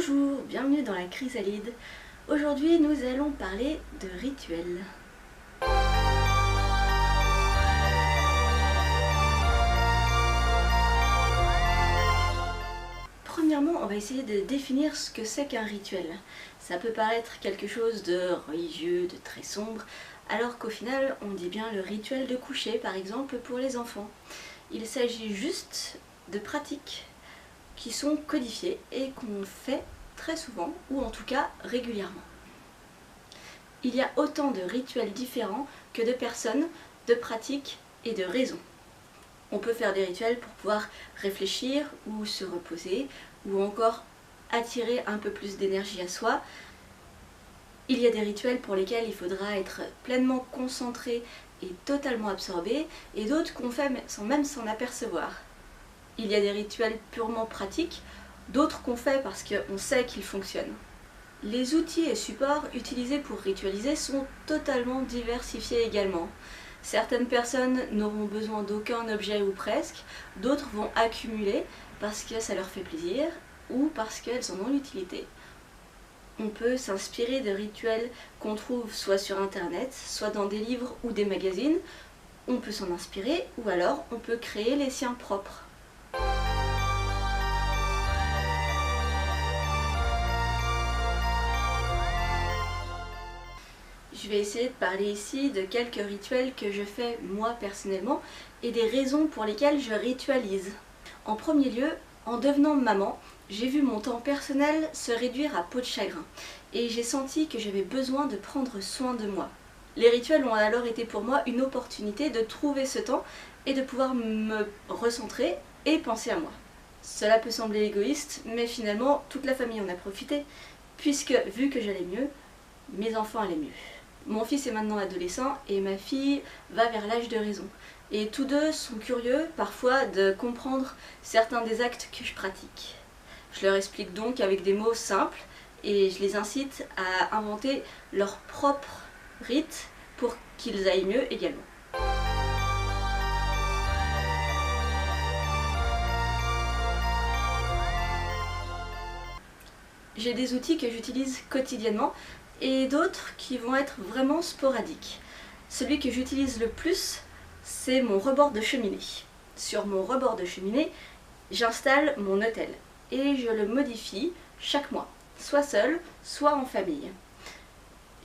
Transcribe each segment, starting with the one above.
Bonjour, bienvenue dans la Chrysalide. Aujourd'hui, nous allons parler de rituels. Premièrement, on va essayer de définir ce que c'est qu'un rituel. Ça peut paraître quelque chose de religieux, de très sombre, alors qu'au final, on dit bien le rituel de coucher, par exemple, pour les enfants. Il s'agit juste de pratiques qui sont codifiées et qu'on fait très souvent, ou en tout cas régulièrement. Il y a autant de rituels différents que de personnes, de pratiques et de raisons. On peut faire des rituels pour pouvoir réfléchir ou se reposer, ou encore attirer un peu plus d'énergie à soi. Il y a des rituels pour lesquels il faudra être pleinement concentré et totalement absorbé, et d'autres qu'on fait sans même s'en apercevoir. Il y a des rituels purement pratiques, d'autres qu'on fait parce qu'on sait qu'ils fonctionnent. Les outils et supports utilisés pour ritualiser sont totalement diversifiés également. Certaines personnes n'auront besoin d'aucun objet ou presque, d'autres vont accumuler parce que ça leur fait plaisir ou parce qu'elles en ont l'utilité. On peut s'inspirer de rituels qu'on trouve soit sur internet, soit dans des livres ou des magazines. On peut s'en inspirer ou alors on peut créer les siens propres. Je vais essayer de parler ici de quelques rituels que je fais moi personnellement et des raisons pour lesquelles je ritualise. En premier lieu, en devenant maman, j'ai vu mon temps personnel se réduire à peau de chagrin et j'ai senti que j'avais besoin de prendre soin de moi. Les rituels ont alors été pour moi une opportunité de trouver ce temps et de pouvoir me recentrer et penser à moi. Cela peut sembler égoïste, mais finalement toute la famille en a profité, puisque vu que j'allais mieux, mes enfants allaient mieux. Mon fils est maintenant adolescent et ma fille va vers l'âge de raison. Et tous deux sont curieux parfois de comprendre certains des actes que je pratique. Je leur explique donc avec des mots simples et je les incite à inventer leur propre rite pour qu'ils aillent mieux également. J'ai des outils que j'utilise quotidiennement et d'autres qui vont être vraiment sporadiques. Celui que j'utilise le plus, c'est mon rebord de cheminée. Sur mon rebord de cheminée, j'installe mon hôtel et je le modifie chaque mois, soit seul, soit en famille.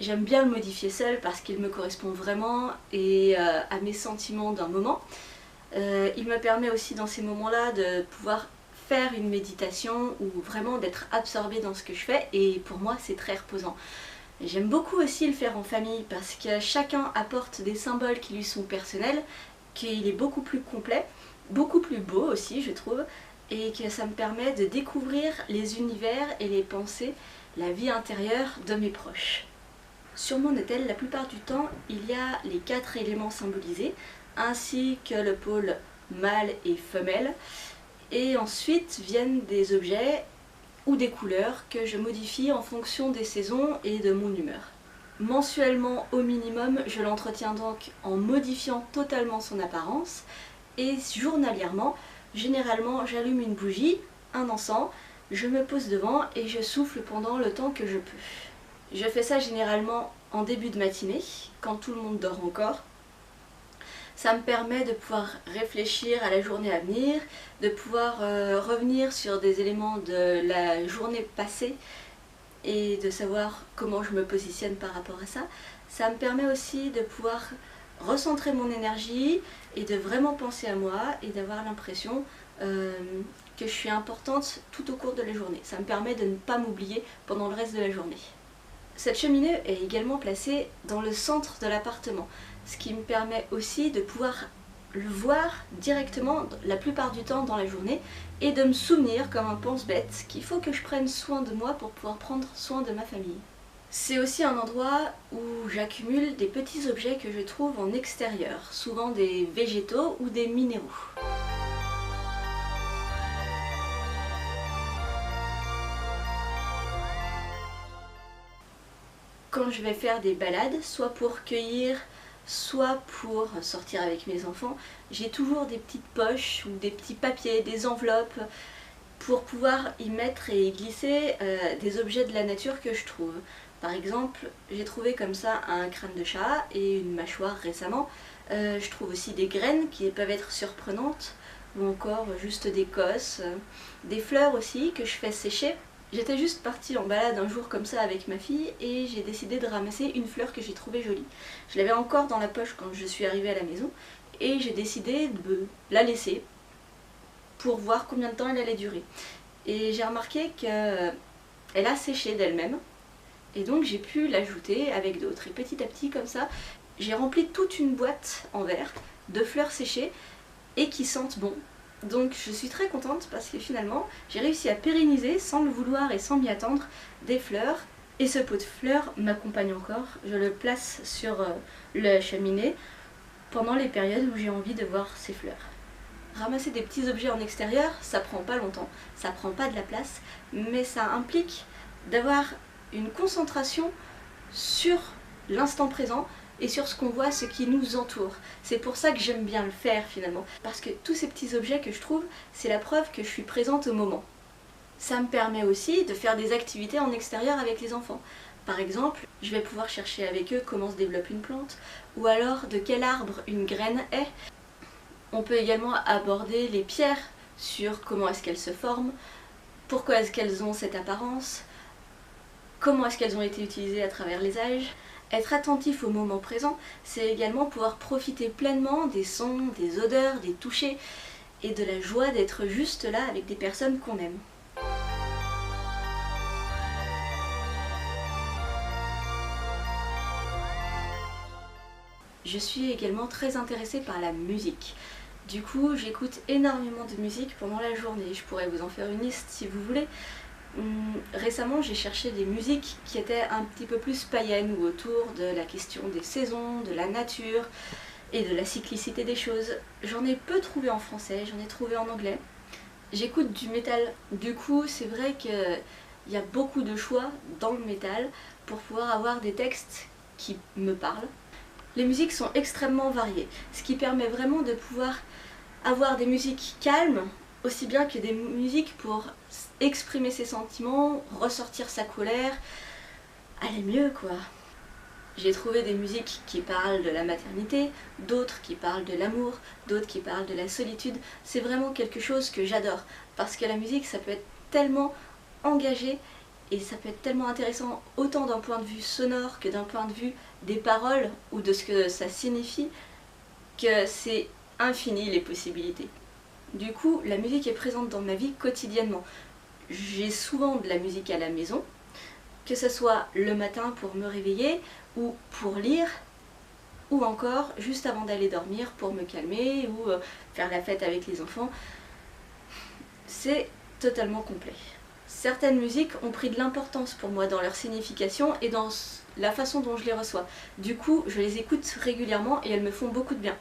J'aime bien le modifier seul parce qu'il me correspond vraiment et à mes sentiments d'un moment. Il me permet aussi dans ces moments-là de pouvoir faire une méditation ou vraiment d'être absorbée dans ce que je fais et pour moi c'est très reposant. J'aime beaucoup aussi le faire en famille parce que chacun apporte des symboles qui lui sont personnels, qu'il est beaucoup plus complet, beaucoup plus beau aussi je trouve, et que ça me permet de découvrir les univers et les pensées, la vie intérieure de mes proches. Sur mon hôtel, la plupart du temps, il y a les 4 éléments symbolisés, ainsi que le pôle mâle et femelle, et ensuite viennent des objets ou des couleurs que je modifie en fonction des saisons et de mon humeur. Mensuellement au minimum, je l'entretiens donc en modifiant totalement son apparence et journalièrement, généralement j'allume une bougie, un encens, je me pose devant et je souffle pendant le temps que je peux. Je fais ça généralement en début de matinée, quand tout le monde dort encore. Ça me permet de pouvoir réfléchir à la journée à venir, de pouvoir revenir sur des éléments de la journée passée et de savoir comment je me positionne par rapport à ça. Ça me permet aussi de pouvoir recentrer mon énergie et de vraiment penser à moi et d'avoir l'impression que je suis importante tout au cours de la journée. Ça me permet de ne pas m'oublier pendant le reste de la journée. Cette cheminée est également placée dans le centre de l'appartement, ce qui me permet aussi de pouvoir le voir directement la plupart du temps dans la journée et de me souvenir comme un pense-bête qu'il faut que je prenne soin de moi pour pouvoir prendre soin de ma famille. C'est aussi un endroit où j'accumule des petits objets que je trouve en extérieur, souvent des végétaux ou des minéraux. Quand je vais faire des balades, soit pour cueillir, soit pour sortir avec mes enfants, j'ai toujours des petites poches ou des petits papiers, des enveloppes pour pouvoir y mettre et y glisser des objets de la nature que je trouve. Par exemple, j'ai trouvé comme ça un crâne de chat et une mâchoire récemment. Je trouve aussi des graines qui peuvent être surprenantes, ou encore juste des cosses, des fleurs aussi que je fais sécher. J'étais juste partie en balade un jour comme ça avec ma fille et j'ai décidé de ramasser une fleur que j'ai trouvée jolie. Je l'avais encore dans la poche quand je suis arrivée à la maison et j'ai décidé de la laisser pour voir combien de temps elle allait durer. Et j'ai remarqué qu'elle a séché d'elle-même et donc j'ai pu l'ajouter avec d'autres. Et petit à petit comme ça, j'ai rempli toute une boîte en verre de fleurs séchées et qui sentent bon. Donc je suis très contente parce que finalement j'ai réussi à pérenniser sans le vouloir et sans m'y attendre des fleurs. Et ce pot de fleurs m'accompagne encore, je le place sur la cheminée pendant les périodes où j'ai envie de voir ces fleurs. Ramasser des petits objets en extérieur, ça prend pas longtemps, ça prend pas de la place, mais ça implique d'avoir une concentration sur l'instant présent et sur ce qu'on voit, ce qui nous entoure. C'est pour ça que j'aime bien le faire finalement, parce que tous ces petits objets que je trouve, c'est la preuve que je suis présente au moment. Ça me permet aussi de faire des activités en extérieur avec les enfants. Par exemple, je vais pouvoir chercher avec eux comment se développe une plante, ou alors de quel arbre une graine est. On peut également aborder les pierres sur comment est-ce qu'elles se forment, pourquoi est-ce qu'elles ont cette apparence, comment est-ce qu'elles ont été utilisées à travers les âges. Être attentif au moment présent, c'est également pouvoir profiter pleinement des sons, des odeurs, des touchés et de la joie d'être juste là avec des personnes qu'on aime. Je suis également très intéressée par la musique. Du coup, j'écoute énormément de musique pendant la journée. Je pourrais vous en faire une liste si vous voulez. Récemment, j'ai cherché des musiques qui étaient un petit peu plus païennes ou autour de la question des saisons, de la nature et de la cyclicité des choses. J'en ai peu trouvé en français, j'en ai trouvé en anglais. J'écoute du métal. Du coup, c'est vrai qu'il y a beaucoup de choix dans le métal pour pouvoir avoir des textes qui me parlent. Les musiques sont extrêmement variées, ce qui permet vraiment de pouvoir avoir des musiques calmes, aussi bien que des musiques pour exprimer ses sentiments, ressortir sa colère, aller mieux quoi. J'ai trouvé des musiques qui parlent de la maternité, d'autres qui parlent de l'amour, d'autres qui parlent de la solitude. C'est vraiment quelque chose que j'adore, parce que la musique ça peut être tellement engagé et ça peut être tellement intéressant autant d'un point de vue sonore que d'un point de vue des paroles ou de ce que ça signifie, que c'est infini les possibilités. Du coup, la musique est présente dans ma vie quotidiennement. J'ai souvent de la musique à la maison, que ce soit le matin pour me réveiller ou pour lire, ou encore juste avant d'aller dormir pour me calmer ou faire la fête avec les enfants. C'est totalement complet. Certaines musiques ont pris de l'importance pour moi dans leur signification et dans la façon dont je les reçois. Du coup, je les écoute régulièrement et elles me font beaucoup de bien.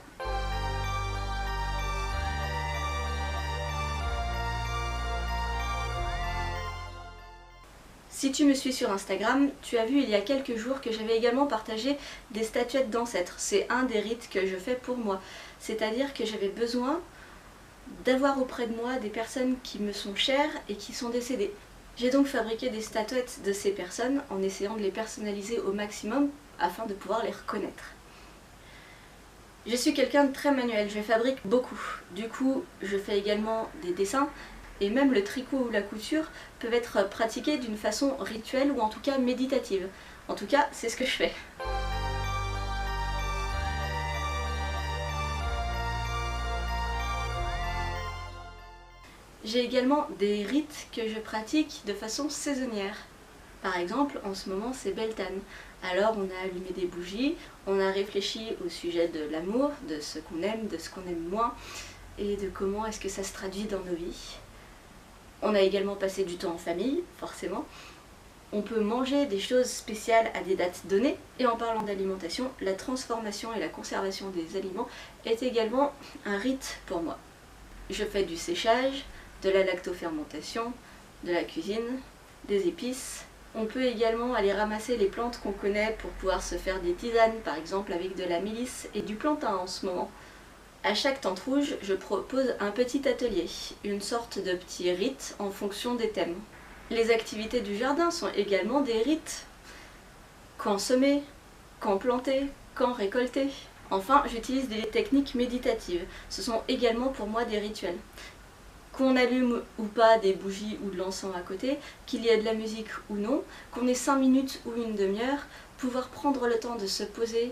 Si tu me suis sur Instagram, tu as vu il y a quelques jours que j'avais également partagé des statuettes d'ancêtres. C'est un des rites que je fais pour moi. C'est-à-dire que j'avais besoin d'avoir auprès de moi des personnes qui me sont chères et qui sont décédées. J'ai donc fabriqué des statuettes de ces personnes en essayant de les personnaliser au maximum afin de pouvoir les reconnaître. Je suis quelqu'un de très manuel, je fabrique beaucoup. Du coup, je fais également des dessins. Et même le tricot ou la couture peuvent être pratiqués d'une façon rituelle ou en tout cas méditative. En tout cas, c'est ce que je fais. J'ai également des rites que je pratique de façon saisonnière. Par exemple, en ce moment, c'est Beltane. Alors, on a allumé des bougies, on a réfléchi au sujet de l'amour, de ce qu'on aime, de ce qu'on aime moins, et de comment est-ce que ça se traduit dans nos vies. On a également passé du temps en famille, forcément. On peut manger des choses spéciales à des dates données. Et en parlant d'alimentation, la transformation et la conservation des aliments est également un rite pour moi. Je fais du séchage, de la lactofermentation, de la cuisine, des épices. On peut également aller ramasser les plantes qu'on connaît pour pouvoir se faire des tisanes, par exemple avec de la mélisse et du plantain en ce moment. À chaque tente rouge, je propose un petit atelier, une sorte de petit rite en fonction des thèmes. Les activités du jardin sont également des rites. Quand semer, quand planter, quand récolter. Enfin, j'utilise des techniques méditatives. Ce sont également pour moi des rituels. Qu'on allume ou pas des bougies ou de l'encens à côté, qu'il y ait de la musique ou non, qu'on ait 5 minutes ou une demi-heure, pouvoir prendre le temps de se poser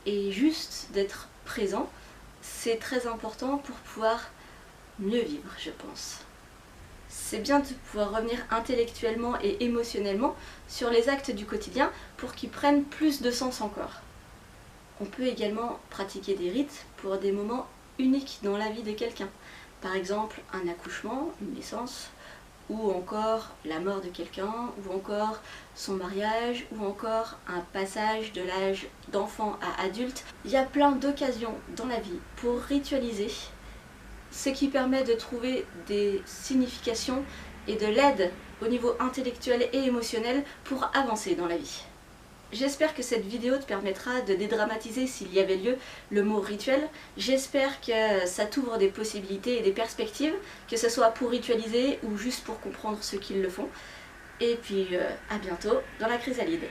et juste d'être présent, c'est très important pour pouvoir mieux vivre, je pense. C'est bien de pouvoir revenir intellectuellement et émotionnellement sur les actes du quotidien pour qu'ils prennent plus de sens encore. On peut également pratiquer des rites pour des moments uniques dans la vie de quelqu'un. Par exemple, un accouchement, une naissance, ou encore la mort de quelqu'un, ou encore son mariage, ou encore un passage de l'âge d'enfant à adulte. Il y a plein d'occasions dans la vie pour ritualiser, ce qui permet de trouver des significations et de l'aide au niveau intellectuel et émotionnel pour avancer dans la vie. J'espère que cette vidéo te permettra de dédramatiser, s'il y avait lieu, le mot rituel. J'espère que ça t'ouvre des possibilités et des perspectives, que ce soit pour ritualiser ou juste pour comprendre ceux qui le font. Et puis à bientôt dans la chrysalide.